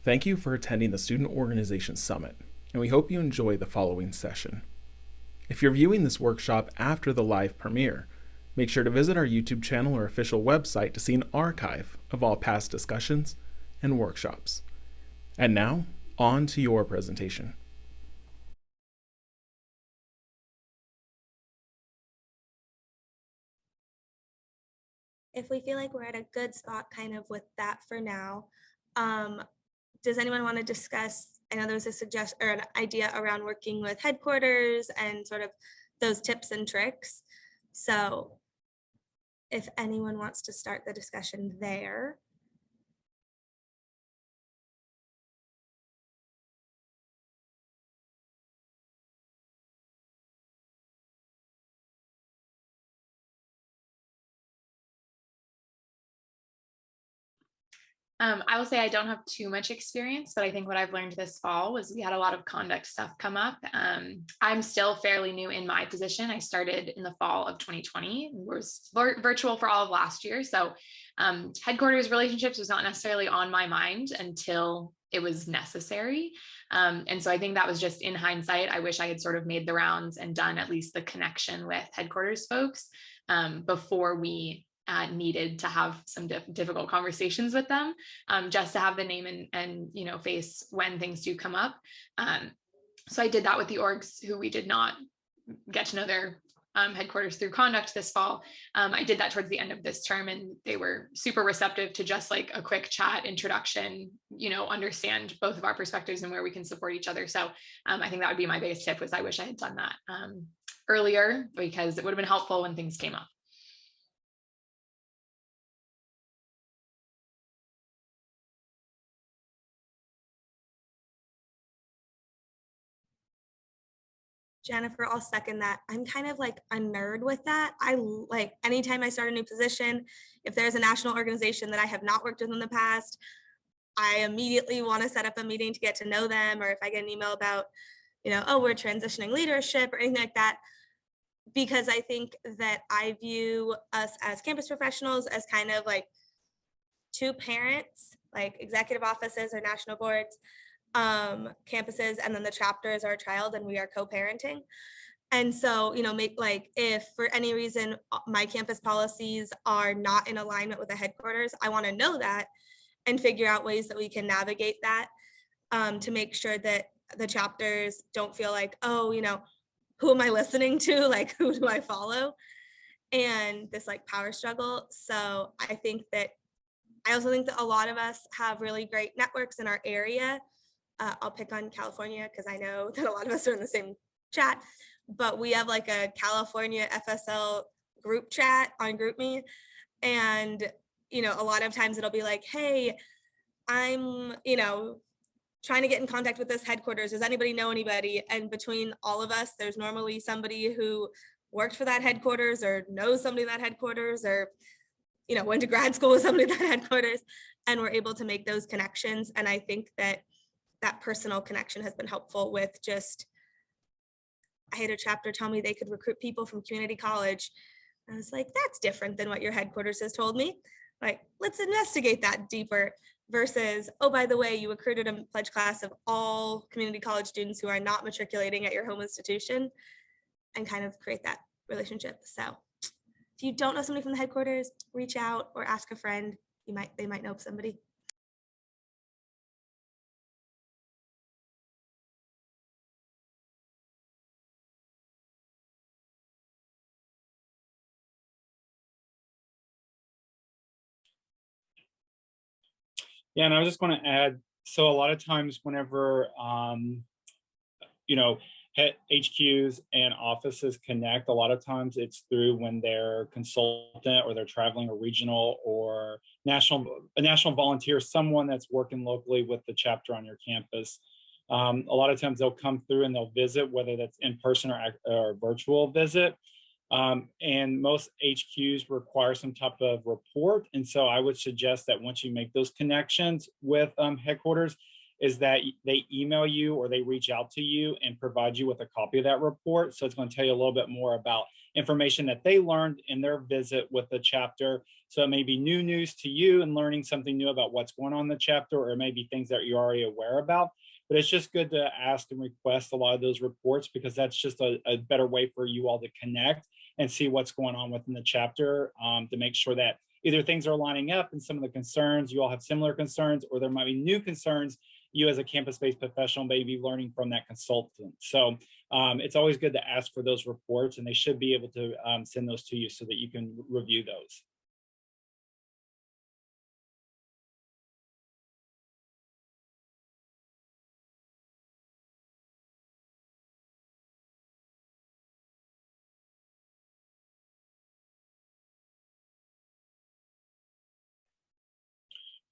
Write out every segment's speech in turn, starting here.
Thank you for attending the Student Organization Summit, and we hope you enjoy the following session. If you're viewing this workshop after the live premiere, make sure to visit our YouTube channel or official website to see an archive of all past discussions and workshops. And now, on to your presentation. If we feel like we're at a good spot kind of with that for now, does anyone want to discuss, I know there was a suggestion or an idea around working with headquarters and sort of those tips and tricks. So if anyone wants to start the discussion there. I will say I don't have too much experience, but I think what I've learned this fall was we had a lot of conduct stuff come up. I'm still fairly new in my position. I started in the fall of 2020, was virtual for all of last year. So headquarters relationships was not necessarily on my mind until it was necessary. And so I think that was just in hindsight. I wish I had sort of made the rounds and done at least the connection with headquarters folks before we needed to have some difficult conversations with them, just to have the name and face when things do come up. So I did that with the orgs who we did not get to know their headquarters through conduct this fall. I did that towards the end of this term, and they were super receptive to just like a quick chat introduction, understand both of our perspectives and where we can support each other. So I think that would be my biggest tip, was I wish I had done that earlier, because it would have been helpful when things came up. Jennifer, I'll second that. I'm kind of like a nerd with that. I like anytime I start a new position, if there's a national organization that I have not worked with in the past, I immediately want to set up a meeting to get to know them. Or if I get an email about, oh, we're transitioning leadership or anything like that, because I think that I view us as campus professionals as kind of like two parents, like executive offices or national boards, campuses, and then the chapter is our child, and we are co-parenting. And so, if for any reason my campus policies are not in alignment with the headquarters, I want to know that and figure out ways that we can navigate that, to make sure that the chapters don't feel like, oh, who am I listening to? Like, who do I follow? And this like power struggle. So I also think that a lot of us have really great networks in our area. I'll pick on California because I know that a lot of us are in the same chat, but we have like a California FSL group chat on GroupMe. And, a lot of times it'll be like, hey, I'm, trying to get in contact with this headquarters. Does anybody know anybody? And between all of us, there's normally somebody who worked for that headquarters or knows somebody at that headquarters, or, went to grad school with somebody at that headquarters, and we're able to make those connections. And I think that personal connection has been helpful with just, I had a chapter tell me they could recruit people from community college. I was like, that's different than what your headquarters has told me. Like, let's investigate that deeper, versus, oh, by the way, you recruited a pledge class of all community college students who are not matriculating at your home institution, and kind of create that relationship. So if you don't know somebody from the headquarters, reach out or ask a friend. They might know somebody. Yeah, and I was just going to add, so a lot of times whenever, HQs and offices connect, a lot of times it's through when they're consultant or they're traveling or regional or a national volunteer, someone that's working locally with the chapter on your campus. A lot of times they'll come through and they'll visit, whether that's in person or virtual visit. And most HQs require some type of report. And so I would suggest that once you make those connections with headquarters, is that they email you or they reach out to you and provide you with a copy of that report. So it's going to tell you a little bit more about information that they learned in their visit with the chapter. So it may be new news to you and learning something new about what's going on in the chapter, or maybe things that you're already aware about. But it's just good to ask and request a lot of those reports, because that's just a better way for you all to connect and see what's going on within the chapter, to make sure that either things are lining up and some of the concerns, you all have similar concerns, or there might be new concerns you as a campus-based professional may be learning from that consultant. So it's always good to ask for those reports, and they should be able to send those to you so that you can review those.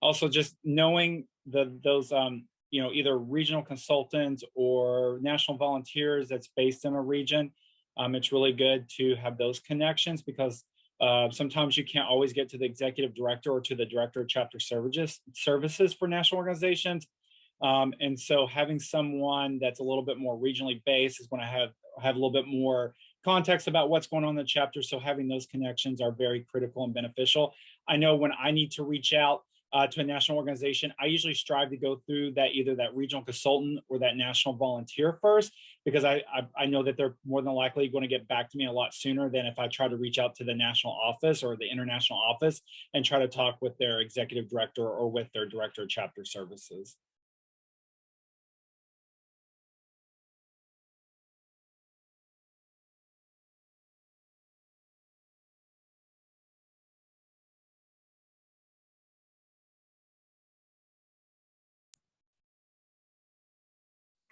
Also, just knowing those either regional consultants or national volunteers that's based in a region, it's really good to have those connections, because sometimes you can't always get to the executive director or to the director of chapter services for national organizations. And so having someone that's a little bit more regionally based is when I have a little bit more context about what's going on in the chapter. So having those connections are very critical and beneficial. I know when I need to reach out to a national organization, I usually strive to go through that, either that regional consultant or that national volunteer first, because I know that they're more than likely going to get back to me a lot sooner than if I try to reach out to the national office or the international office and try to talk with their executive director or with their director of chapter services.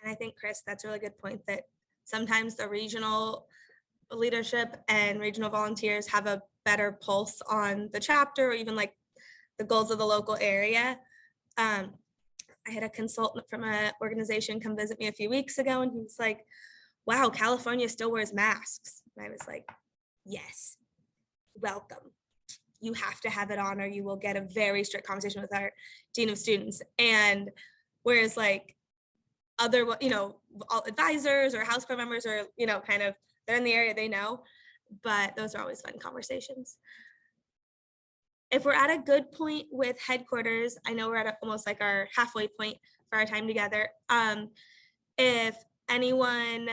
And I think, Chris, that's a really good point, that sometimes the regional leadership and regional volunteers have a better pulse on the chapter, or even like the goals of the local area. I had a consultant from an organization come visit me a few weeks ago, and he was like, wow, California still wears masks. And I was like, yes, welcome. You have to have it on, or you will get a very strict conversation with our dean of students. And whereas like other, advisors or house club members, or, kind of, they're in the area, they know, but those are always fun conversations. If we're at a good point with headquarters, I know we're at almost like our halfway point for our time together. If anyone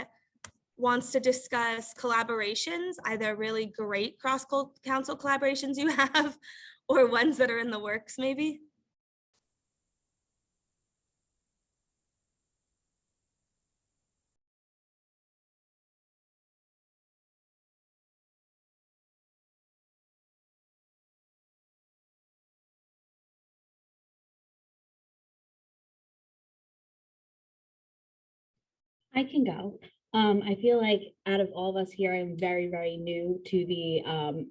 wants to discuss collaborations, either really great cross-council collaborations you have, or ones that are in the works maybe. I can go. I feel like out of all of us here, I'm very, very new to the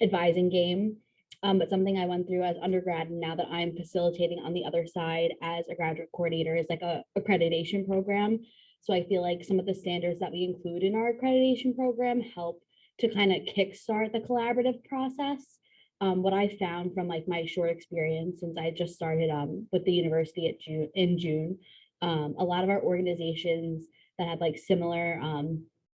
advising game. But something I went through as undergrad, and now that I'm facilitating on the other side as a graduate coordinator, is like a accreditation program. So I feel like some of the standards that we include in our accreditation program help to kind of kickstart the collaborative process. What I found from like my short experience since I just started with the university in June, a lot of our organizations that have like similar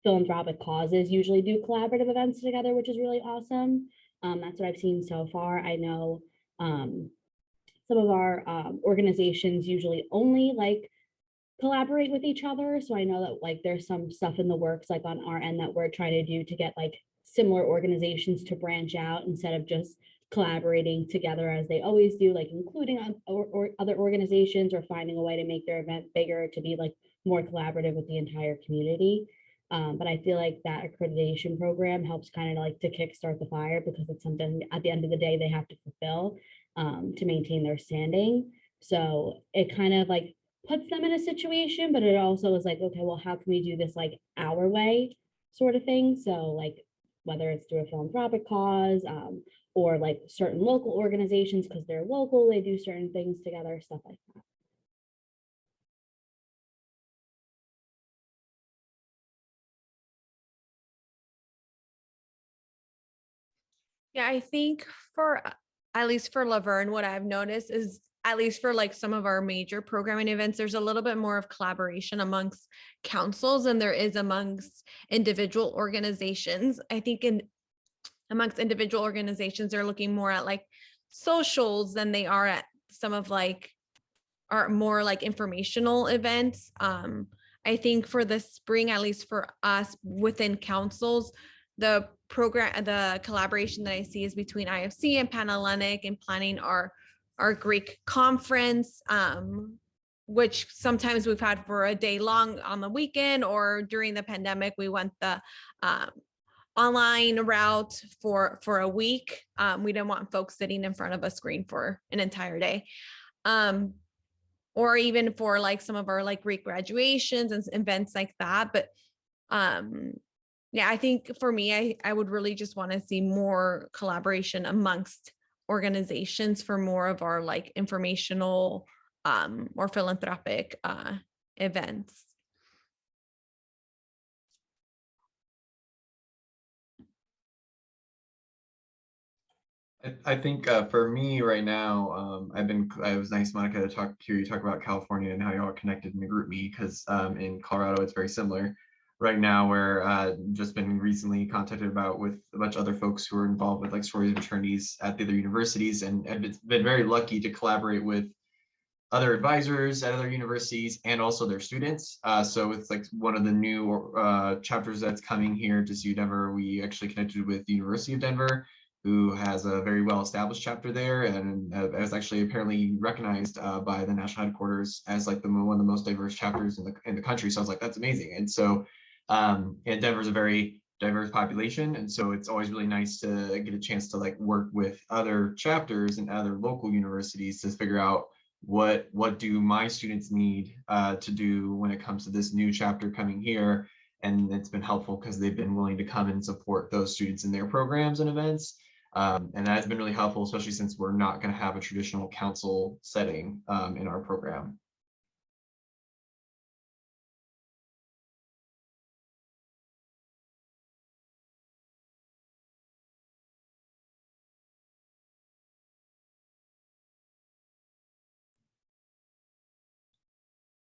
philanthropic causes usually do collaborative events together, which is really awesome. That's what I've seen so far. I know some of our organizations usually only like collaborate with each other. So I know that like there's some stuff in the works like on our end that we're trying to do to get like similar organizations to branch out instead of just collaborating together as they always do, like including or other organizations, or finding a way to make their event bigger to be like more collaborative with the entire community. But I feel like that accreditation program helps kind of like to kickstart the fire, because it's something at the end of the day they have to fulfill to maintain their standing. So it kind of like puts them in a situation, but it also is like, okay, well, how can we do this like our way sort of thing? So like whether it's through a philanthropic cause or like certain local organizations, because they're local, they do certain things together, stuff like that. Yeah, I think for at least for Laverne, what I've noticed is at least for like some of our major programming events, there's a little bit more of collaboration amongst councils than there is amongst individual organizations. I think amongst individual organizations, they're looking more at like socials than they are at some of like our more like informational events. I think for the spring, at least for us within councils, the collaboration that I see is between IFC and Panhellenic and planning our Greek conference, which sometimes we've had for a day long on the weekend, or during the pandemic, we went the online route for a week. We didn't want folks sitting in front of a screen for an entire day. Or even for like some of our like Greek graduations and events like that. But yeah, I think for me, I would really just want to see more collaboration amongst organizations for more of our like informational or philanthropic events. I think for me right now, it was nice, Monica, to hear you talk about California and how y'all are connected in the group me, because in Colorado it's very similar. Right now, we're just been recently contacted about with a bunch of other folks who are involved with like sororities and fraternities at the other universities, and it's been very lucky to collaborate with other advisors at other universities and also their students. So it's like one of the new chapters that's coming here to CU Denver. We actually connected with the University of Denver, who has a very well-established chapter there, and is actually apparently recognized by the national headquarters as like one of the most diverse chapters in the country. So I was like, that's amazing. And so, and Denver's a very diverse population, and so it's always really nice to get a chance to like work with other chapters and other local universities to figure out what do my students need to do when it comes to this new chapter coming here. And it's been helpful because they've been willing to come and support those students in their programs and events. And that's been really helpful, especially since we're not going to have a traditional council setting in our program.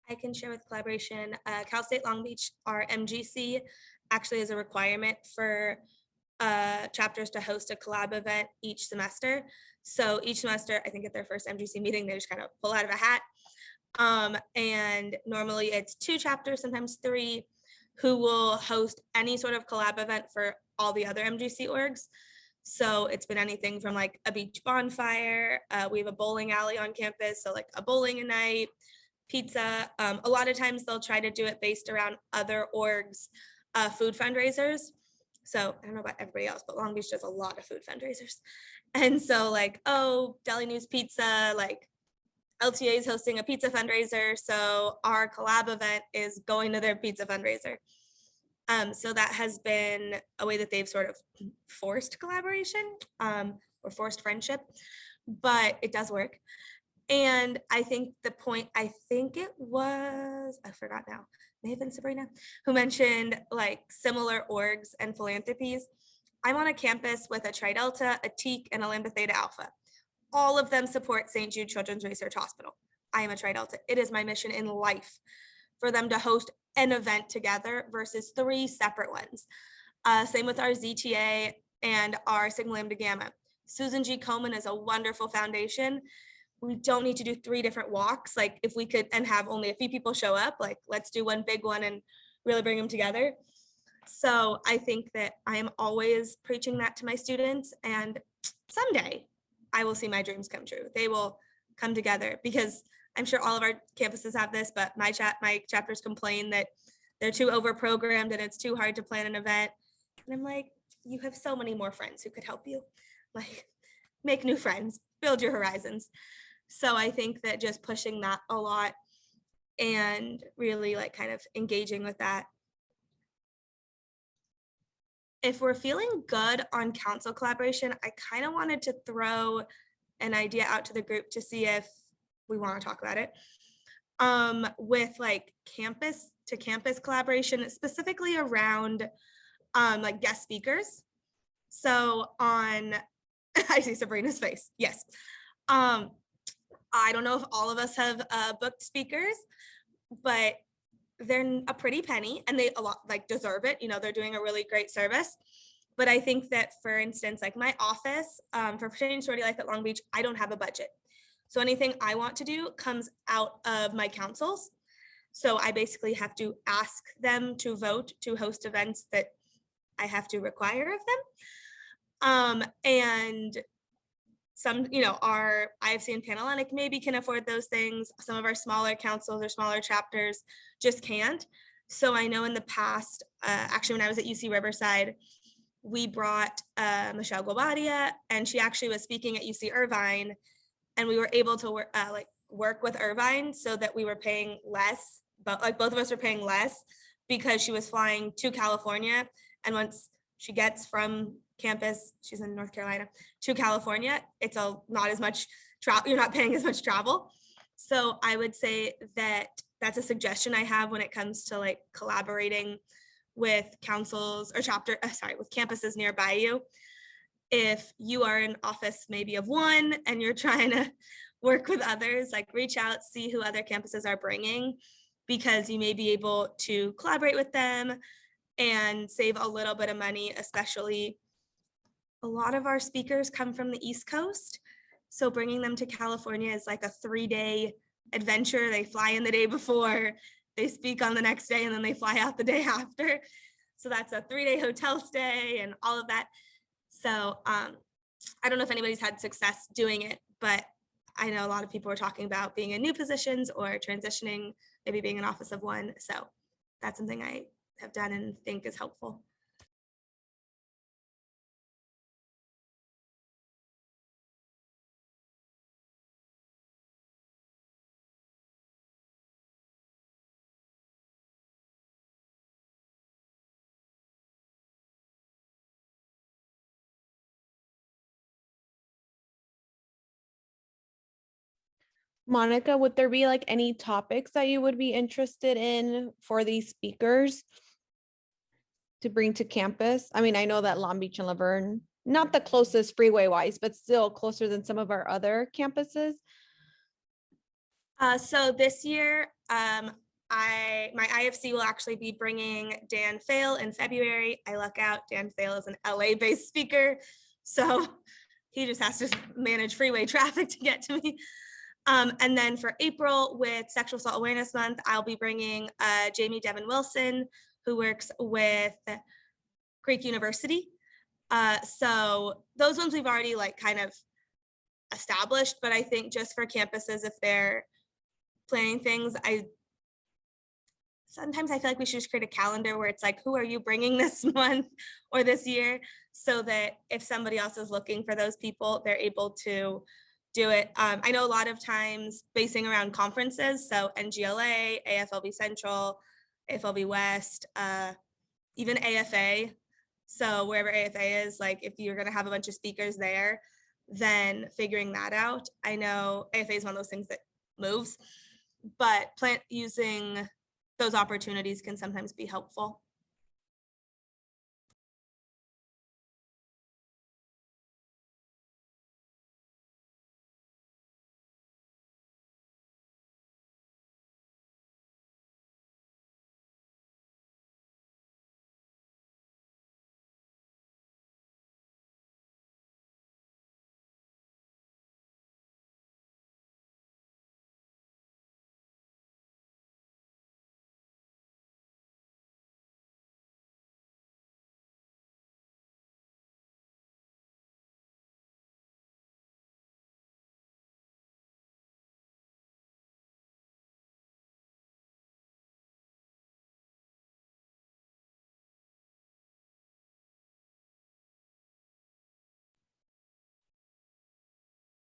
I can share with collaboration. Cal State Long Beach, our MGC, actually is a requirement for chapters to host a collab event each semester. So each semester, I think at their first MGC meeting, they just kind of pull out of a hat. And normally it's 2 chapters, sometimes 3, who will host any sort of collab event for all the other MGC orgs. So it's been anything from like a beach bonfire. We have a bowling alley on campus, so like a bowling night, pizza. A lot of times they'll try to do it based around other orgs' food fundraisers. So I don't know about everybody else, but Long Beach does a lot of food fundraisers. And so like, oh, Deli News Pizza, like LTA is hosting a pizza fundraiser. So our collab event is going to their pizza fundraiser. So that has been a way that they've sort of forced collaboration or forced friendship, but it does work. And I think the point, I forgot now, may have been Sabrina, who mentioned like similar orgs and philanthropies. I'm on a campus with a Tri Delta, a TEAC, and a Lambda Theta Alpha. All of them support St. Jude Children's Research Hospital. I am a Tri Delta. It is my mission in life for them to host an event together versus 3 separate ones. Same with our ZTA and our Sigma Lambda Gamma. Susan G. Komen is a wonderful foundation. We don't need to do 3 different walks. Like if we could and have only a few people show up, like let's do one big one and really bring them together. So I think that I am always preaching that to my students, and someday I will see my dreams come true. They will come together, because I'm sure all of our campuses have this, but my chapters complain that they're too overprogrammed and it's too hard to plan an event. And I'm like, you have so many more friends who could help you. Like, make new friends, build your horizons. So I think that just pushing that a lot and really like kind of engaging with that. If we're feeling good on council collaboration, I kind of wanted to throw an idea out to the group to see if we want to talk about it. With like campus to campus collaboration, specifically around like guest speakers. So on, I see Sabrina's face, yes. I don't know if all of us have booked speakers, but they're a pretty penny, and they a lot like deserve it. You know, they're doing a really great service. But I think that, for instance, like my office for Fraternity and Sorority Life at Long Beach, I don't have a budget. So anything I want to do comes out of my councils. So I basically have to ask them to vote to host events that I have to require of them. And some, you know, our IFC and Panhellenic maybe can afford those things. Some of our smaller councils or smaller chapters just can't. So I know in the past, actually when I was at UC Riverside, we brought Michelle Gobadia, and she actually was speaking at UC Irvine, and we were able to work with Irvine so that we were paying less, but like both of us were paying less because she was flying to California. And once she gets from campus, she's in North Carolina, to California, it's not as much travel, you're not paying as much travel. So I would say that that's a suggestion I have when it comes to like collaborating with councils or with campuses nearby you. If you are in office maybe of one and you're trying to work with others, like reach out, see who other campuses are bringing, because you may be able to collaborate with them and save a little bit of money, especially a lot of our speakers come from the East Coast. So bringing them to California is like a 3-day adventure. They fly in the day before, they speak on the next day, and then they fly out the day after. So that's a 3-day hotel stay and all of that. So I don't know if anybody's had success doing it, but I know a lot of people are talking about being in new positions or transitioning, maybe being an office of one. So that's something I have done and think is helpful. Monica, would there be like any topics that you would be interested in for these speakers to bring to campus? I mean, I know that Long Beach and Laverne, not the closest freeway wise, but still closer than some of our other campuses. So this year, my IFC will actually be bringing Dan Fail in February. I luck out. Dan Fail is an LA-based speaker, so he just has to manage freeway traffic to get to me. And then for April, with Sexual Assault Awareness Month, I'll be bringing Jamie Devin Wilson, who works with Creek University. So those ones we've already like kind of established, but I think just for campuses, if they're planning things, sometimes I feel like we should just create a calendar where it's like, who are you bringing this month or this year, so that if somebody else is looking for those people, they're able to do it. I know a lot of times basing around conferences, so NGLA, AFLB Central, AFLB West, even AFA. So wherever AFA is, like if you're gonna have a bunch of speakers there, then figuring that out. I know AFA is one of those things that moves, but using those opportunities can sometimes be helpful.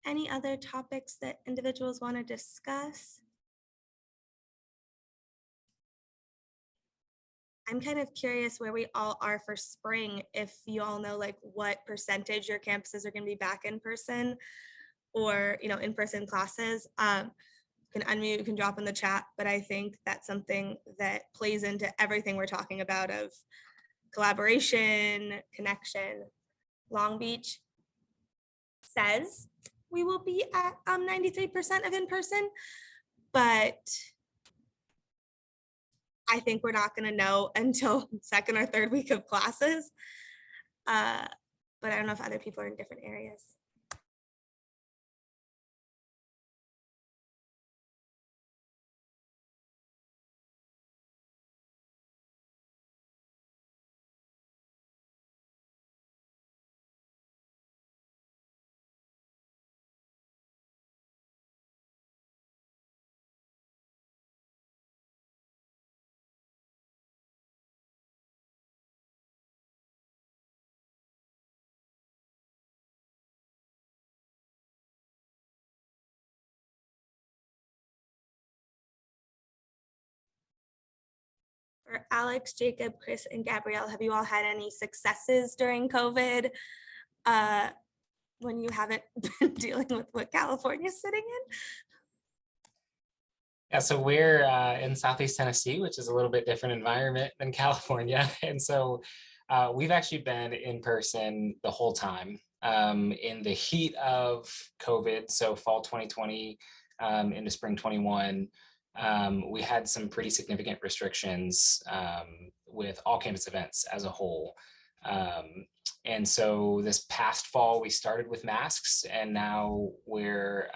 Any other topics that individuals want to discuss? I'm kind of curious where we all are for spring, if you all know like what percentage your campuses are going to be back in person, or in-person classes. You can unmute, you can drop in the chat, but I think that's something that plays into everything we're talking about of collaboration, connection. Long Beach says we will be at 93% of in-person, but I think we're not going to know until second or third week of classes. But I don't know if other people are in different areas. For Alex, Jacob, Chris, and Gabrielle, have you all had any successes during COVID when you haven't been dealing with what California's sitting in? Yeah, so we're in Southeast Tennessee, which is a little bit different environment than California. And so we've actually been in person the whole time in the heat of COVID. So fall 2020 into spring 21, we had some pretty significant restrictions with all campus events as a whole. And so this past fall, we started with masks, and now we're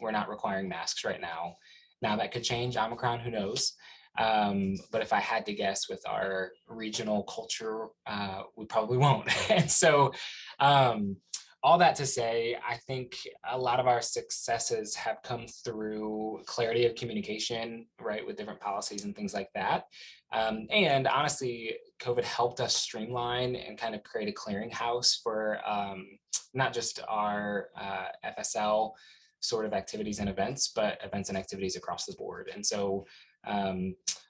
not requiring masks right now. Now that could change, Omicron, who knows? But if I had to guess with our regional culture, we probably won't. And so all that to say, I think a lot of our successes have come through clarity of communication, right, with different policies and things like that. And honestly, COVID helped us streamline and kind of create a clearinghouse for not just our FSL sort of activities and events, but events and activities across the board. And so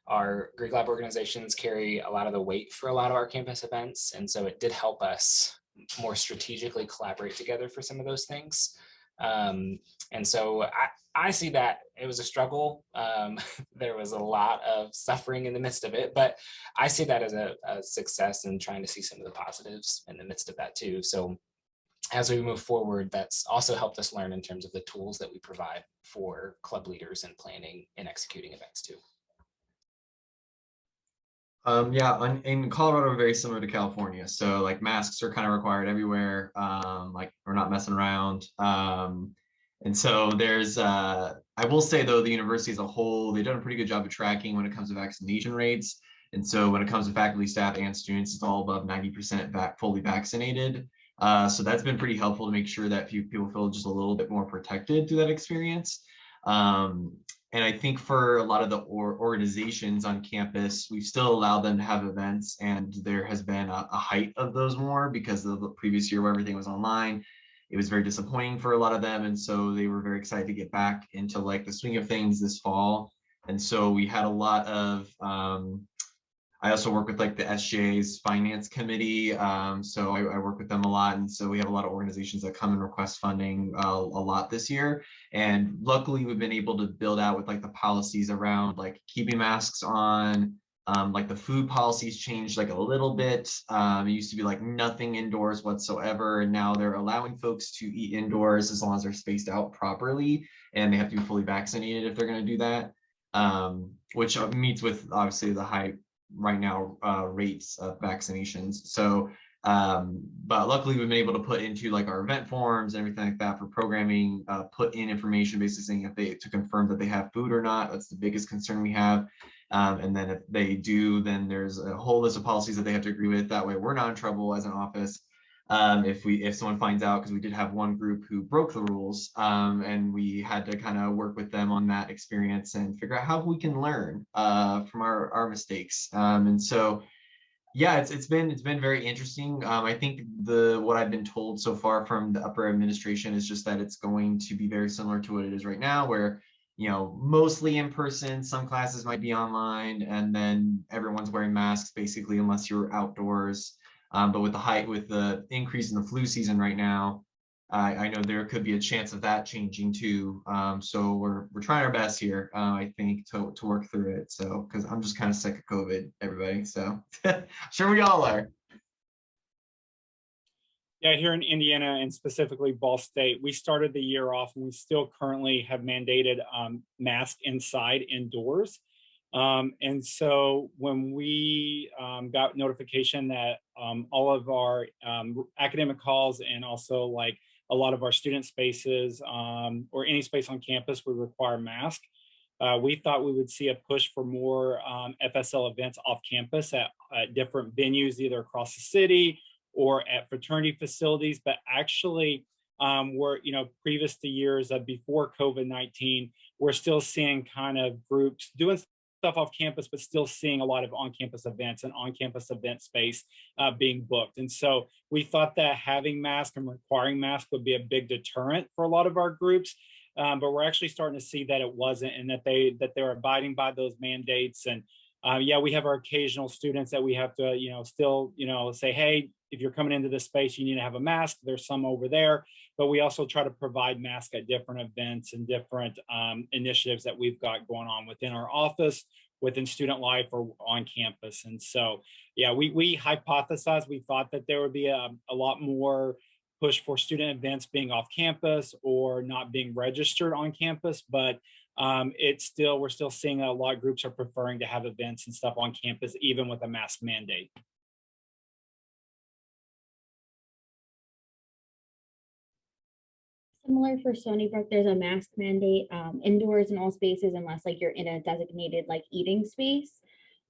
our Greek Lab organizations carry a lot of the weight for a lot of our campus events. And so it did help us more strategically collaborate together for some of those things. And so I see that it was a struggle. There was a lot of suffering in the midst of it, but I see that as a success and trying to see some of the positives in the midst of that too. So as we move forward, that's also helped us learn in terms of the tools that we provide for club leaders in planning and executing events too. Yeah, in Colorado, we're very similar to California. So like masks are kind of required everywhere. Like we're not messing around. And so there's, I will say though, the university as a whole, they've done a pretty good job of tracking when it comes to vaccination rates. And so when it comes to faculty, staff, and students, it's all above 90% fully vaccinated. So that's been pretty helpful to make sure that people feel just a little bit more protected through that experience. And I think for a lot of the organizations on campus, we've still allowed them to have events, and there has been a height of those more because of the previous year where everything was online. It was very disappointing for a lot of them. And so they were very excited to get back into like the swing of things this fall. And so we had a lot of, I also work with like the SJA's finance committee. So I work with them a lot. And so we have a lot of organizations that come and request funding a lot this year. And luckily we've been able to build out with like the policies around like keeping masks on, like the food policies changed like a little bit. It used to be like nothing indoors whatsoever. And now they're allowing folks to eat indoors as long as they're spaced out properly. And they have to be fully vaccinated if they're going to do that, which meets with obviously the high right now rates of vaccinations. So but luckily we've been able to put into like our event forms and everything like that for programming, put in information basically saying if they to confirm that they have food or not. That's the biggest concern we have. And then if they do, then there's a whole list of policies that they have to agree with. That way we're not in trouble as an office. If someone finds out, because we did have one group who broke the rules, and we had to kind of work with them on that experience and figure out how we can learn from our mistakes. And so, yeah, it's been very interesting. I think what I've been told so far from the upper administration is just that it's going to be very similar to what it is right now, where mostly in person, some classes might be online, and then everyone's wearing masks basically unless you're outdoors. But with the increase in the flu season right now, I know there could be a chance of that changing too. So we're trying our best here, I think, to work through it. So because I'm just kind of sick of COVID, everybody. So sure we all are. Yeah, here in Indiana and specifically Ball State, we started the year off and we still currently have mandated masks inside indoors. And so when we got notification that all of our academic halls and also like a lot of our student spaces or any space on campus would require masks, we thought we would see a push for more FSL events off campus at different venues, either across the city or at fraternity facilities. But actually, we're, previous to years of before COVID-19, we're still seeing kind of groups doing stuff off campus, but still seeing a lot of on-campus events and on-campus event space being booked. And so we thought that having masks and requiring masks would be a big deterrent for a lot of our groups. But we're actually starting to see that it wasn't, and that they're abiding by those mandates. And yeah, we have our occasional students that we have to, still, say, hey, if you're coming into this space, you need to have a mask. There's some over there. But we also try to provide masks at different events and different initiatives that we've got going on within our office, within student life, or on campus. And so, yeah, we hypothesized, we thought that there would be a lot more push for student events being off campus or not being registered on campus, but we're still seeing a lot of groups are preferring to have events and stuff on campus, even with a mask mandate. Similar for Stony Brook, there's a mask mandate indoors in all spaces unless like you're in a designated like eating space.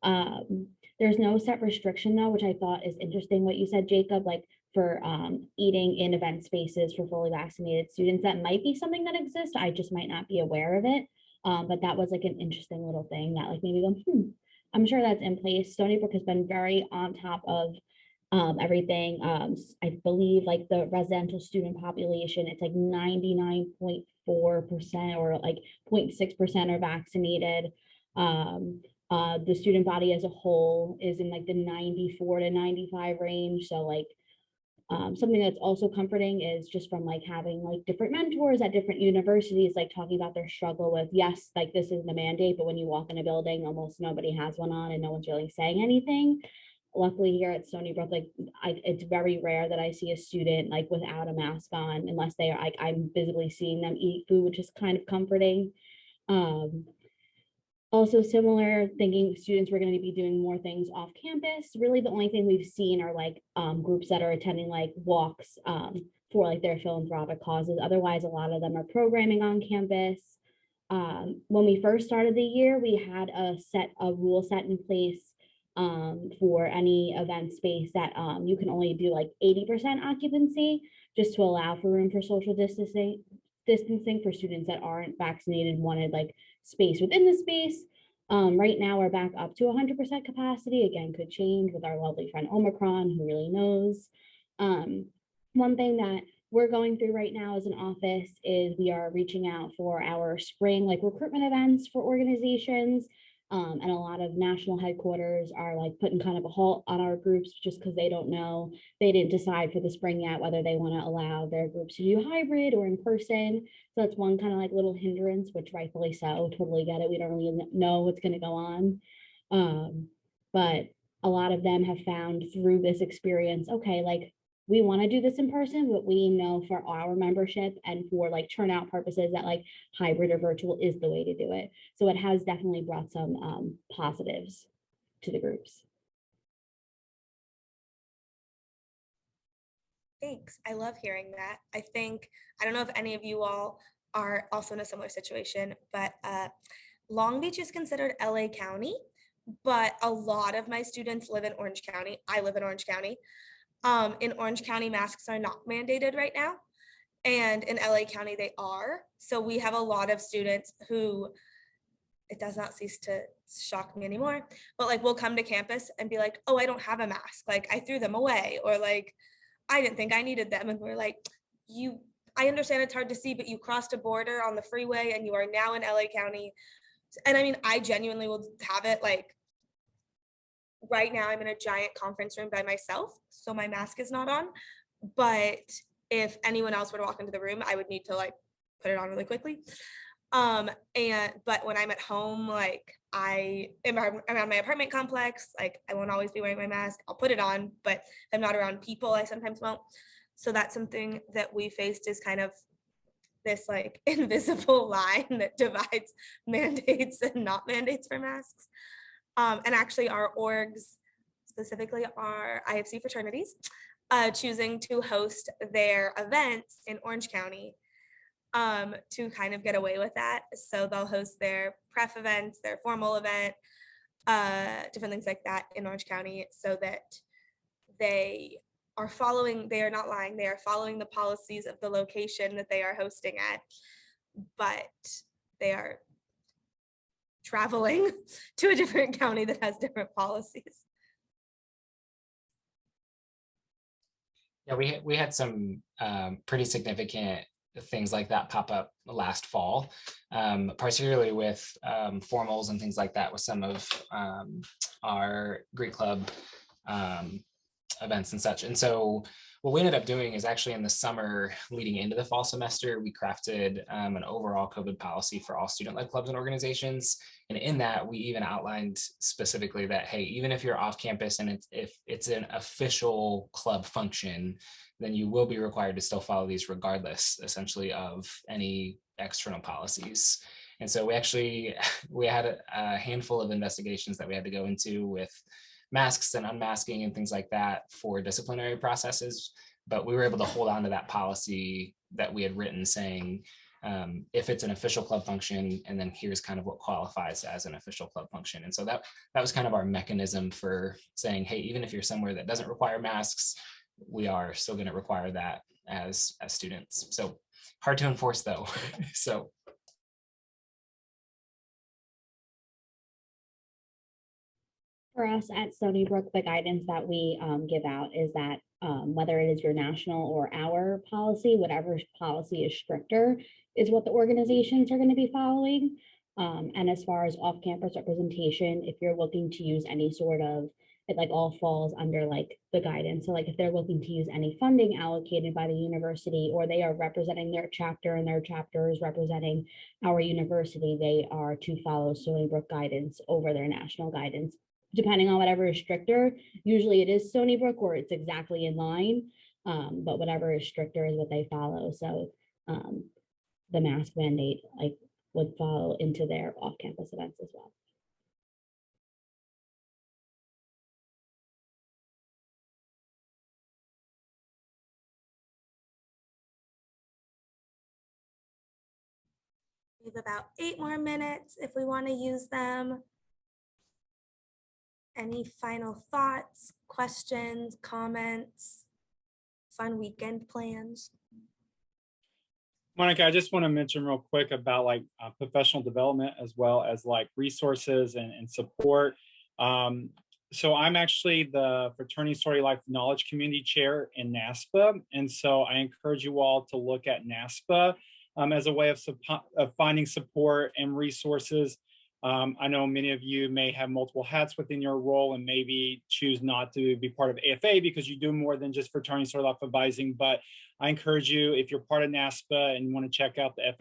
There's no set restriction though, which I thought is interesting what you said, Jacob, like for eating in event spaces for fully vaccinated students. That might be something that exists. I just might not be aware of it. But that was like an interesting little thing that like maybe I'm sure that's in place. Stony Brook has been very on top of everything. I believe like the residential student population, it's like 99.4% or like 0.6% are vaccinated. The student body as a whole is in like the 94 to 95 range. So like something that's also comforting is just from like having like different mentors at different universities, like talking about their struggle with, yes, like this is the mandate, but when you walk in a building, almost nobody has one on and no one's really saying anything. Luckily here at Stony Brook, like it's very rare that I see a student like without a mask on, unless they are like I'm visibly seeing them eat food, which is kind of comforting. Also similar, thinking students were going to be doing more things off campus. Really the only thing we've seen are like groups that are attending like walks for like their philanthropic causes. Otherwise, a lot of them are programming on campus. When we first started the year, we had a rule set in place for any event space that you can only do like 80% occupancy, just to allow for room for social distancing for students that aren't vaccinated, wanted like space within the space. Right now we're back up to 100% capacity. Again, could change with our lovely friend Omicron, who really knows. One thing that we're going through right now as an office is we are reaching out for our spring like recruitment events for organizations. And a lot of national headquarters are like putting kind of a halt on our groups just because they don't know. They didn't decide for the spring yet whether they want to allow their groups to do hybrid or in person. So that's one kind of like little hindrance, which rightfully so, totally get it. We don't really know what's going to go on. But a lot of them have found through this experience, okay, like we want to do this in person, but we know for our membership and for like turnout purposes that like hybrid or virtual is the way to do it. So it has definitely brought some positives to the groups. Thanks. I love hearing that. I don't know if any of you all are also in a similar situation, but Long Beach is considered LA County, but a lot of my students live in Orange County. I live in Orange County. In Orange County, masks are not mandated right now. And in LA County, they are. So we have a lot of students who, it does not cease to shock me anymore, but like we'll come to campus and be like, oh, I don't have a mask. Like I threw them away, or like, I didn't think I needed them. And we're like, I understand it's hard to see, but you crossed a border on the freeway and you are now in LA County. And I mean, I genuinely will have it like, right now I'm in a giant conference room by myself, so my mask is not on. But if anyone else were to walk into the room, I would need to like put it on really quickly. But when I'm at home, like I am around my apartment complex, like I won't always be wearing my mask. I'll put it on, but if I'm not around people, I sometimes won't. So that's something that we faced, is kind of this like invisible line that divides mandates and not mandates for masks. And actually our orgs, specifically our IFC fraternities, choosing to host their events in Orange County to kind of get away with that. So they'll host their pref events, their formal event, different things like that in Orange County, so that they are not lying, they are following the policies of the location that they are hosting at, but they are traveling to a different county that has different policies. Yeah, we had some pretty significant things like that pop up last fall, particularly with formals and things like that with some of our Greek club events and such. And so what we ended up doing is actually in the summer leading into the fall semester, we crafted an overall COVID policy for all student-led clubs and organizations. And in that, we even outlined specifically that, hey, even if you're off campus and if it's an official club function, then you will be required to still follow these regardless, essentially, of any external policies. And so we had a handful of investigations that we had to go into with masks and unmasking and things like that for disciplinary processes. But we were able to hold on to that policy that we had written saying, if it's an official club function, and then here's kind of what qualifies as an official club function. And so that was kind of our mechanism for saying, hey, even if you're somewhere that doesn't require masks, we are still going to require that as students. So hard to enforce though. So. For us at Stony Brook, the guidance that we give out is that whether it is your national or our policy, whatever policy is stricter is what the organizations are going to be following. And as far as off-campus representation, if you're looking to use any sort of, it like all falls under like the guidance. So like if they're looking to use any funding allocated by the university, or they are representing their chapter and their chapter is representing our university, they are to follow Stony Brook guidance over their national guidance, depending on whatever is stricter. Usually it is Stony Brook or it's exactly in line, but whatever is stricter is what they follow. So the mask mandate like would fall into their off-campus events as well. We have about 8 more minutes if we want to use them. Any final thoughts, questions, comments, fun weekend plans? Monica, I just want to mention real quick about like professional development as well as like resources and support. So I'm actually the Fraternity Sorority Life Knowledge Community Chair in NASPA. And so I encourage you all to look at NASPA as a way of finding support and resources. I know many of you may have multiple hats within your role and maybe choose not to be part of AFA because you do more than just Fraternity Sorority Life advising. But I encourage you, if you're part of NASPA and you want to check out the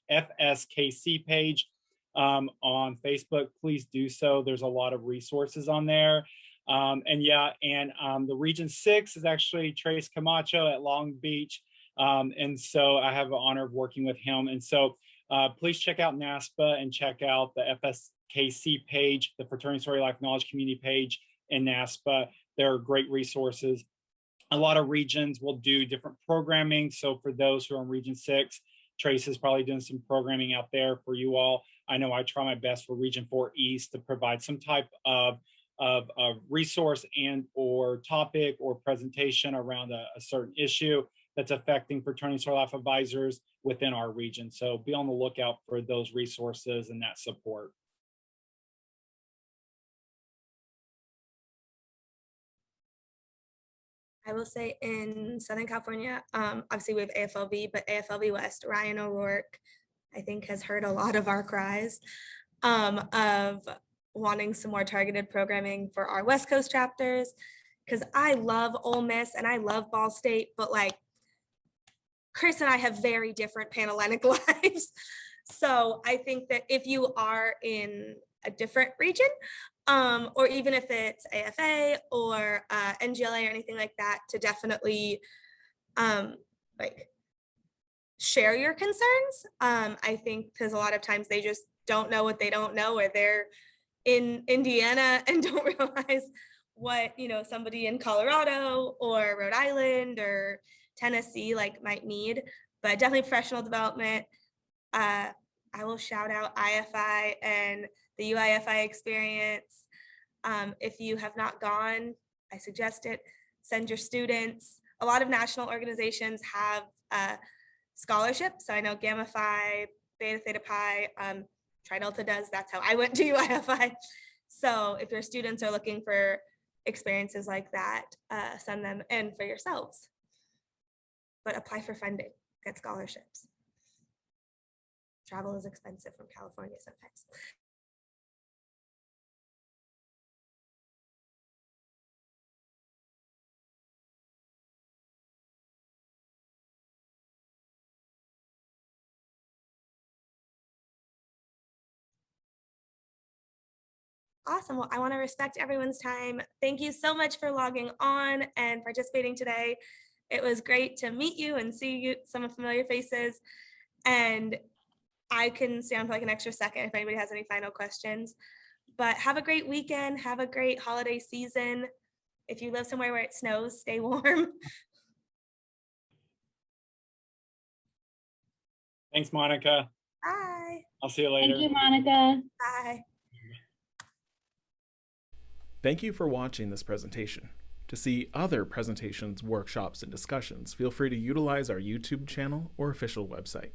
FSKC page on Facebook, please do so. There's a lot of resources on there. The Region 6 is actually Trace Camacho at Long Beach. And so I have the honor of working with him. And so please check out NASPA and check out the FSKC page, the Fraternity Sorority Life Knowledge Community page in NASPA. There are great resources. A lot of regions will do different programming. So for those who are in Region 6, Trace is probably doing some programming out there for you all. I know I try my best for Region 4 East to provide some type of resource and or topic or presentation around a certain issue that's affecting Fraternity Sorority Life advisors within our region. So be on the lookout for those resources and that support. I will say in Southern California, obviously we have AFLV, but AFLV West, Ryan O'Rourke, I think has heard a lot of our cries of wanting some more targeted programming for our West Coast chapters. Because I love Ole Miss and I love Ball State, but like Chris and I have very different Panhellenic lives. So I think that if you are in a different region, or even if it's AFA or NGLA or anything like that, to definitely like share your concerns. I think because a lot of times they just don't know what they don't know, or they're in Indiana and don't realize what, you know, somebody in Colorado or Rhode Island or Tennessee like might need. But definitely professional development. I will shout out IFI and the UIFI experience. If you have not gone, I suggest it. Send your students. A lot of national organizations have scholarships. So I know Gamma Phi, Beta Theta Pi, Tri Delta does. That's how I went to UIFI. So if your students are looking for experiences like that, send them in for yourselves. But apply for funding, get scholarships. Travel is expensive from California sometimes. Awesome. Well, I want to respect everyone's time. Thank you so much for logging on and participating today. It was great to meet you and see you, some familiar faces. And I can stay on for like an extra second if anybody has any final questions. But have a great weekend. Have a great holiday season. If you live somewhere where it snows, stay warm. Thanks, Monica. Bye. I'll see you later. Thank you, Monica. Bye. Thank you for watching this presentation. To see other presentations, workshops, and discussions, feel free to utilize our YouTube channel or official website.